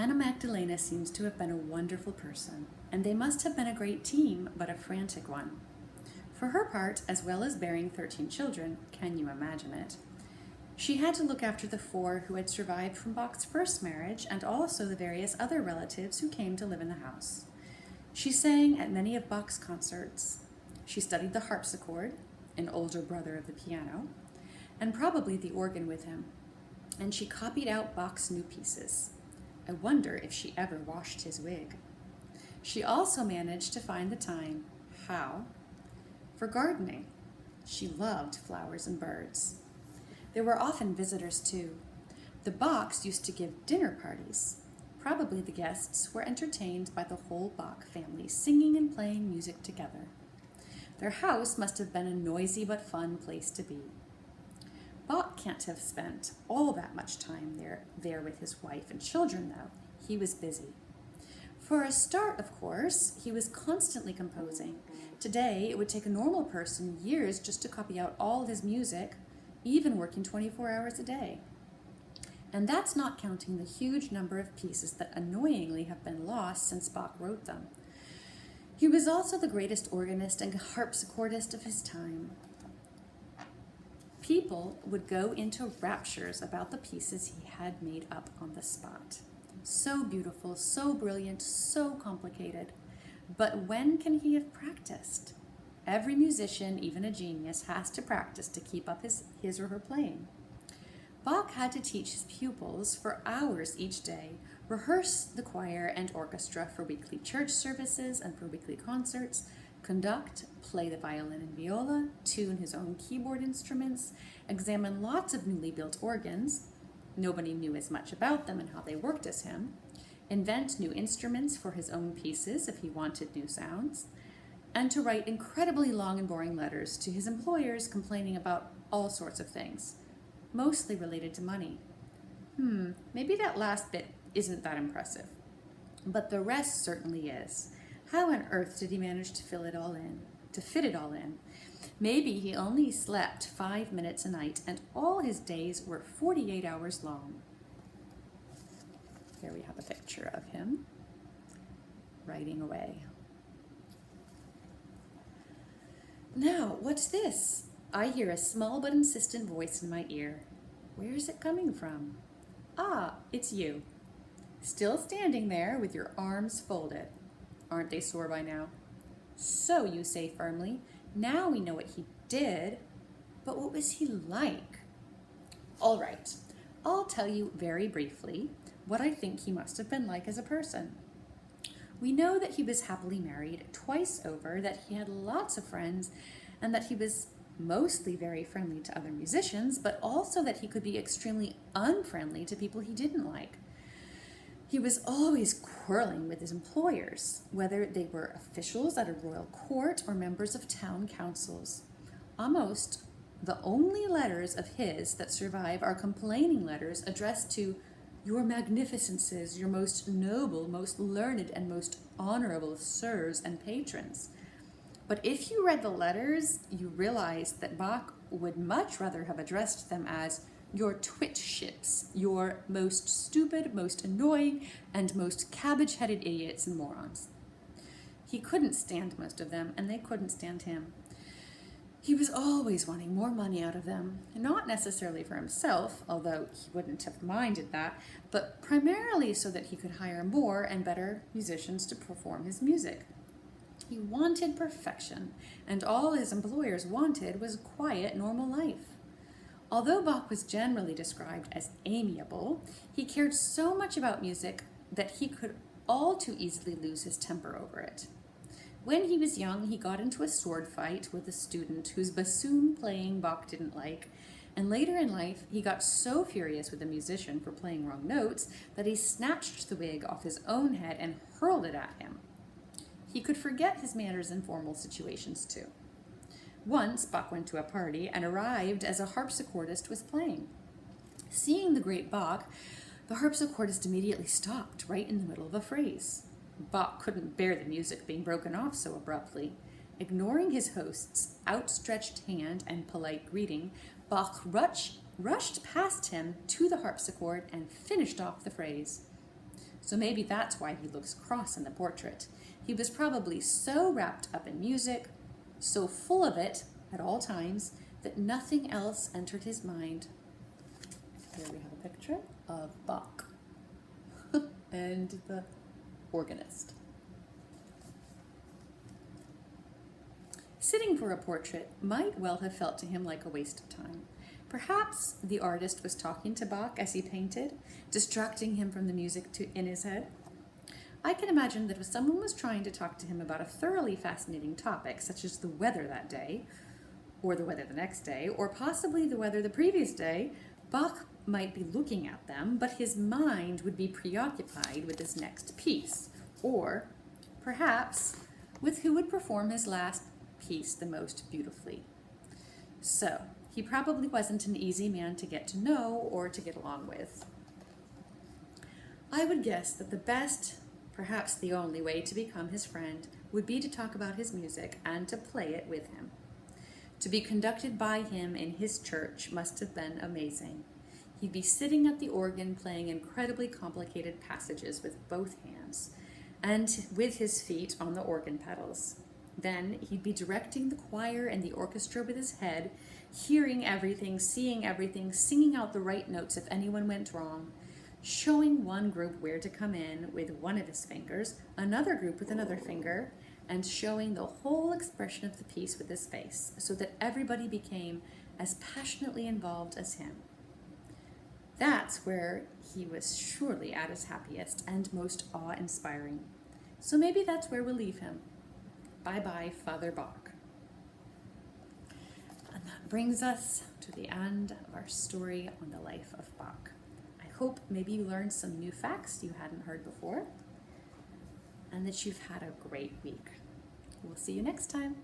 Anna Magdalena seems to have been a wonderful person, and they must have been a great team, but a frantic one. For her part, as well as bearing 13 children, can you imagine it? She had to look after the 4 who had survived from Bach's first marriage and also the various other relatives who came to live in the house. She sang at many of Bach's concerts. She studied the harpsichord, an older brother of the piano, and probably the organ with him. And she copied out Bach's new pieces. I wonder if she ever washed his wig. She also managed to find the time, how? For gardening. She loved flowers and birds. There were often visitors too. The Bachs used to give dinner parties. Probably the guests were entertained by the whole Bach family, singing and playing music together. Their house must have been a noisy but fun place to be. Bach can't have spent all that much time there with his wife and children, though. He was busy. For a start, of course, he was constantly composing. Today, it would take a normal person years just to copy out all his music, even working 24 hours a day. And that's not counting the huge number of pieces that annoyingly have been lost since Bach wrote them. He was also the greatest organist and harpsichordist of his time. People would go into raptures about the pieces he had made up on the spot. So beautiful, so brilliant, so complicated. But when can he have practiced? Every musician, even a genius, has to practice to keep up his or her playing. Bach had to teach his pupils for hours each day, rehearse the choir and orchestra for weekly church services and for weekly concerts, conduct, play the violin and viola, tune his own keyboard instruments, examine lots of newly built organs. Nobody knew as much about them and how they worked as him. Invent new instruments for his own pieces if he wanted new sounds, and to write incredibly long and boring letters to his employers complaining about all sorts of things, mostly related to money. Maybe that last bit isn't that impressive, but the rest certainly is. How on earth did he manage to fit it all in? Maybe he only slept 5 minutes a night, and all his days were 48 hours long. Here we have a picture of him writing away. Now, what's this? I hear a small but insistent voice in my ear. Where is it coming from? Ah, it's you. Still standing there with your arms folded. Aren't they sore by now? So, you say firmly, now we know what he did, but what was he like? All right, I'll tell you very briefly what I think he must have been like as a person. We know that he was happily married twice over, that he had lots of friends, and that he was mostly very friendly to other musicians, but also that he could be extremely unfriendly to people he didn't like. He was always quarreling with his employers, whether they were officials at a royal court or members of town councils. Almost the only letters of his that survive are complaining letters addressed to your magnificences, your most noble, most learned, and most honorable sirs and patrons. But if you read the letters, you realize that Bach would much rather have addressed them as your twit ships, your most stupid, most annoying, and most cabbage-headed idiots and morons. He couldn't stand most of them, and they couldn't stand him. He was always wanting more money out of them, not necessarily for himself, although he wouldn't have minded that, but primarily so that he could hire more and better musicians to perform his music. He wanted perfection, and all his employers wanted was a quiet, normal life. Although Bach was generally described as amiable, he cared so much about music that he could all too easily lose his temper over it. When he was young, he got into a sword fight with a student whose bassoon playing Bach didn't like, and later in life, he got so furious with a musician for playing wrong notes that he snatched the wig off his own head and hurled it at him. He could forget his manners in formal situations too. Once, Bach went to a party and arrived as a harpsichordist was playing. Seeing the great Bach, the harpsichordist immediately stopped right in the middle of a phrase. Bach couldn't bear the music being broken off so abruptly. Ignoring his host's outstretched hand and polite greeting, Bach rushed past him to the harpsichord and finished off the phrase. So maybe that's why he looks cross in the portrait. He was probably so wrapped up in music, so full of it at all times, that nothing else entered his mind. Here we have a picture of Bach and the organist. Sitting for a portrait might well have felt to him like a waste of time. Perhaps the artist was talking to Bach as he painted, distracting him from the music in his head. I can imagine that if someone was trying to talk to him about a thoroughly fascinating topic, such as the weather that day, or the weather the next day, or possibly the weather the previous day, Bach might be looking at them, but his mind would be preoccupied with his next piece, or perhaps with who would perform his last piece the most beautifully. So, he probably wasn't an easy man to get to know or to get along with. I would guess that the best, perhaps the only way to become his friend would be to talk about his music and to play it with him. To be conducted by him in his church must have been amazing. He'd be sitting at the organ playing incredibly complicated passages with both hands and with his feet on the organ pedals. Then he'd be directing the choir and the orchestra with his head, hearing everything, seeing everything, singing out the right notes if anyone went wrong, showing one group where to come in with one of his fingers, another group with another finger, and showing the whole expression of the piece with his face, so that everybody became as passionately involved as him. That's where he was surely at his happiest and most awe-inspiring. So maybe that's where we'll leave him. Bye-bye, Father Bach. And that brings us to the end of our story on the life of Bach. I hope maybe you learned some new facts you hadn't heard before, and that you've had a great week. We'll see you next time.